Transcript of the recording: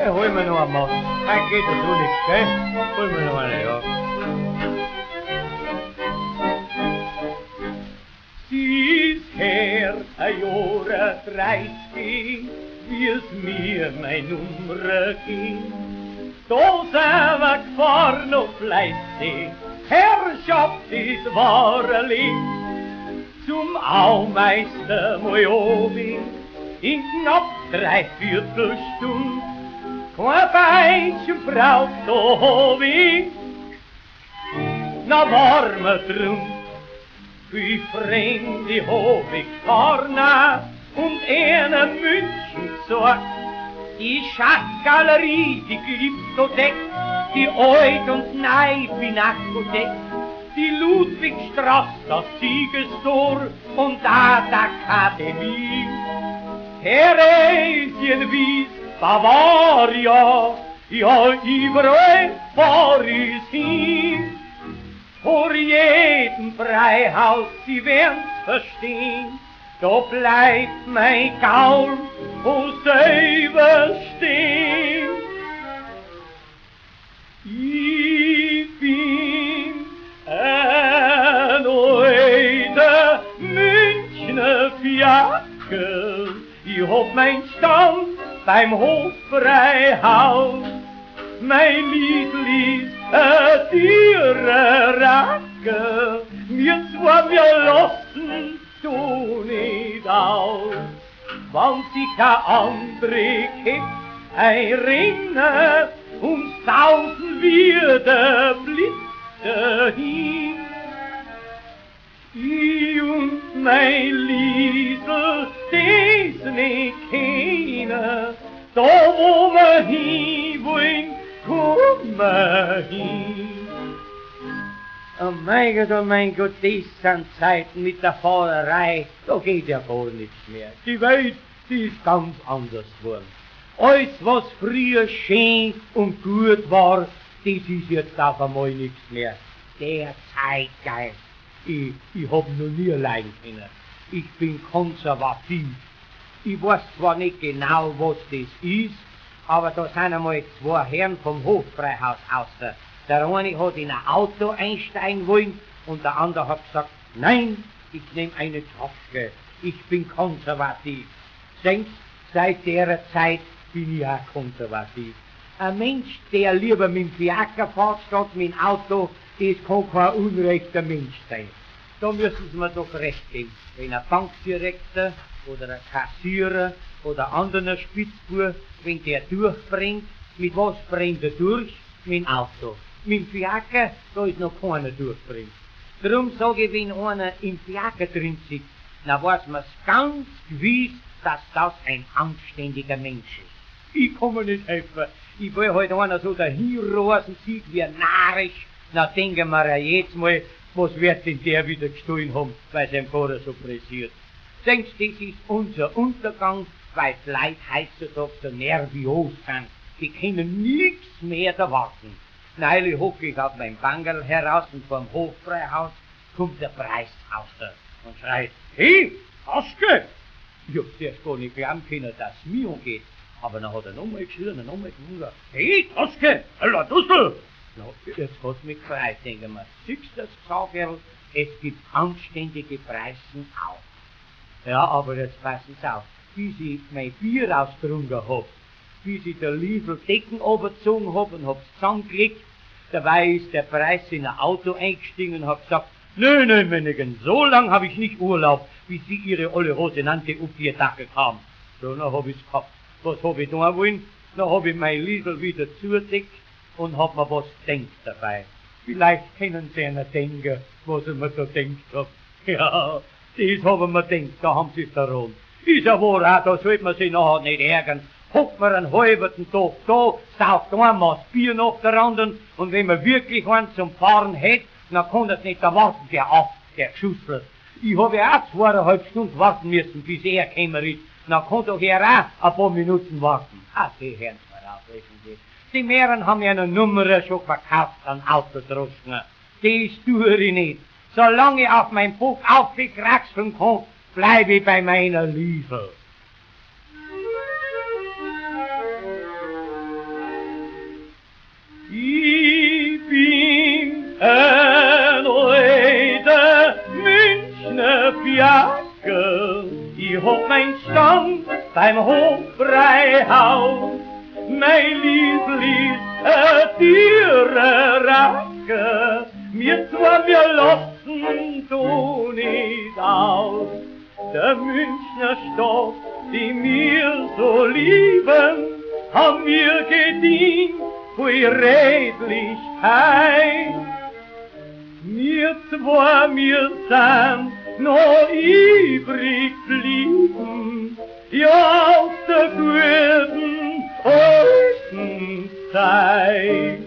Hey, hol mir noch einmal. Hey, geht das so nicht, gell? Hol mir noch eine, ja. Sie ist her, ein Jahr 30, wie es mir mein Nummer ging. Da sind wir gefahren noch fleißig, Herrschaft ist wahrlich. Zum Aumeister Mojobi in knapp 3/4 Stunde. Kein Beinchen braucht da hab ich, na warme drum. Wie Fremde hab ich gefahren und eine München gesagt. Die Schatzgalerie, die Glyptothek, die Alt- und Neu-Pinakothek, die Ludwigstraße, das Siegestor und da die Akademie. Theresienwies, Bavaria, ja überall fahr ich hin. Vor jedem Freihaus, Sie werden's verstehen, da bleibt mein Gaul, wo selber stehen. Ich bin ein alter Münchner Fiaker, ich hab mein Stand beim Hoffreihaus. Mein Liedl ist ein tierer Racker, wir lassen du nicht aus. Wann sich ein andere kippt, ein Rinner, sausen wir der Blitz dahin. Ich und mein Liesel, das nicht kennen, da wo wir hin wollen, kommen wir hin. Oh mein Gott, das sind Zeiten mit der Fahrerei, da geht ja gar nichts mehr. Die Welt, die ist ganz anders geworden. Alles, was früher schön und gut war, das ist jetzt auf einmal nichts mehr. Der Zeitgeist. Ich hab noch nie allein können. Ich bin konservativ. Ich weiß zwar nicht genau, was das ist, aber da sind einmal zwei Herren vom Hoffreihaus aus. Der eine hat in ein Auto einsteigen wollen und der andere hat gesagt, nein, ich nehme eine Droschke. Ich bin konservativ. Denkst, seit der Zeit bin ich auch konservativ. Ein Mensch, der lieber mit dem Fiaker fährt statt mit dem Auto, das kann kein unrechter Mensch sein. Da müssen Sie mir doch recht geben. Wenn ein Bankdirektor oder ein Kassierer oder anderer Spitzbub, wenn der durchbringt, mit was bringt er durch? Mit dem Auto. Mit dem Fiaker, da ist noch keiner durchbringt. Darum sage ich, wenn einer im Fiaker drin sitzt, dann weiß man's ganz gewiss, dass das ein anständiger Mensch ist. Ich kann mir nicht helfen. Ich will halt einer so dahinrasen, sieht wie narrisch. Na denken wir ja jetzt mal, was wird denn der wieder gestohlen haben, weil sein Vater so pressiert. Denkst du, das ist unser Untergang, weil die Leute heutzutage so nervios sind. Die können nichts mehr erwarten. Neulich hocke ich auf mein Bangerl heraus und vom Hoffreihaus kommt der Preishauser und schreit, hey, Aschke! Ich hab's erst gar nicht glauben können, dass es mir umgeht. Aber dann hat er nochmal geschrien und nochmal gesagt, hey, Aschke, Alter, Dussel! Na, jetzt hat's mich gefreut, denke ich mir. Siehst du das Saugerl? Es gibt anständige Preisen auch. Ja, aber jetzt passen Sie auf. Wie ich mein Bier ausgetrunken hab, wie ich der Liefel Decken runtergezogen hab und hab's zusammengelegt, dabei ist der Preis in ein Auto eingestiegen und hab gesagt, nö, Männchen, so lang hab ich nicht Urlaub, wie Sie Ihre olle Rosinante auf die Dacke haben. So, dann hab ich's gehabt. Was hab ich da wollen? Dann hab ich mein Liedl wieder zugedeckt und hab mir was denkt dabei. Vielleicht können Sie einer denken, was ich mir da denkt hab. Ja, das hab ich mir denkt, da haben Sie's daran. Ist ja wahr, auch, da sollte man sich nachher nicht ärgern. Hockt man einen halben Tag da, saugt ein Maß Bier nach der anderen und wenn man wirklich einen zum Fahren hätte, dann kann das nicht erwarten, der Schussler. Ich habe ja auch 2,5 Stunden warten müssen, bis er gekommen ist. Dann kann doch er auch ein paar Minuten warten. Ach, die hören mal auf, wissen Sie. Die Meeren haben ja eine Nummer schon verkauft an Autodroschen. Das tue ich nicht. Solange ich auf mein Buch aufgekraxeln kann, bleibe ich bei meiner Liebe. Biake, ich hab mein Stand beim Hofbräuhaus. Mein Liebling, Tiere Racke, wir lassen du nicht aus. Der Münchner Stadt, die wir so lieben, haben wir gedient für Redlichkeit. Wir zwei, wir sind noch übrig blieben, ja aus der guten alten Zeit.